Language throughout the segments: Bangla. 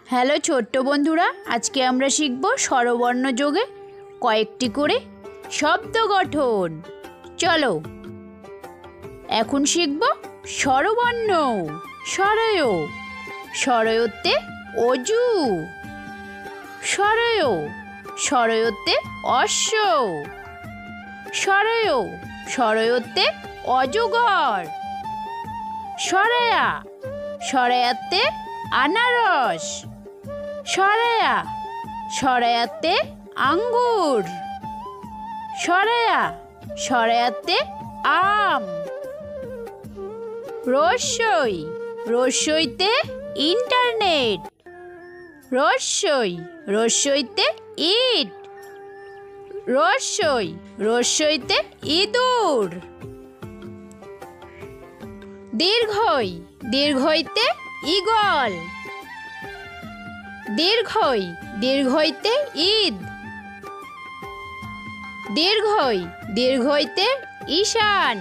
হ্যালো ছোট্ট বন্ধুরা, আজকে আমরা শিখব স্বরবর্ণ যোগে কয়েকটি করে শব্দ গঠন। চলো এখন শিখব স্বরবর্ণ। স্বরয়, স্বরয়তে অজু। স্বরয়, স্বরয়তে অশ্ব। স্বরয়, স্বরয়তে অজগর। স্বরয়া, স্বরয়াতে আনারস। স্বরয়া, স্বরয়াতে আঙ্গুর। স্বরয়া, স্বরয়াতে আম। রস্যই, রস্যইতে ইন্টারনেট। রস্যই, রস্যইতে ইট। রস্যই, রস্যইতে ইঁদুর। দীর্ঘই, দীর্ঘইতে ঈগল। দীর্ঘই, দীর্ঘইতে ঈদ। দীর্ঘই, দীর্ঘইতে ঈশান।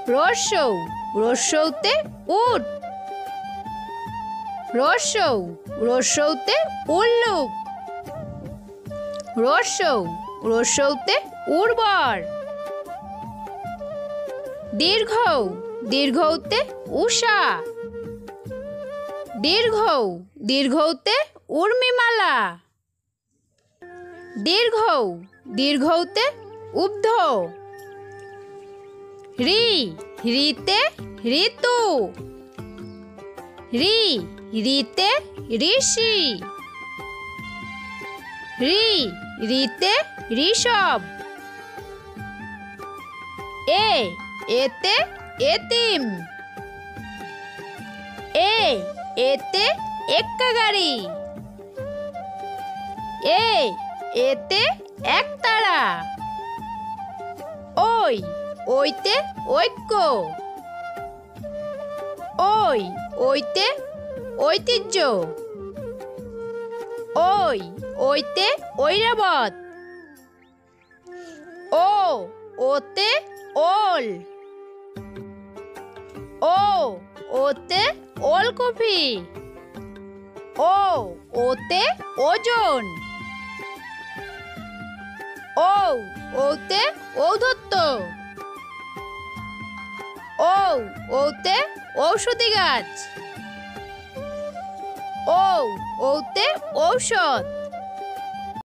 রস্যৌ, রস্যৌতে উট। রস্যৌ, রস্যৌতে উল্লুক। রস্যৌ, রস্যৌতে উর্বর। দীর্ঘৌ, দীর্ঘৌতে উষা। দীর্ঘৌ, দীর্ঘৌতে উর্মিমালা। দীর্ঘৌ, দীর্ঘৌতে উব্ধ। রি, রিতে ঋতু। রি, রিতে ঋষি। রি, রিতে ঋষভ। এতে এতিম। এতে এক্কা গাড়ি। এতে একতারা। ওইতে ঐক্য। ওইতে ঐতিহ্য। ওইতে ঐরাবত। ওতে ওল। ওতে ওলকপি। ওতে ওজন। ওতে ঔদ্ধত্য। ওতে ঔষধি গাছ। ওতে ঔষধ।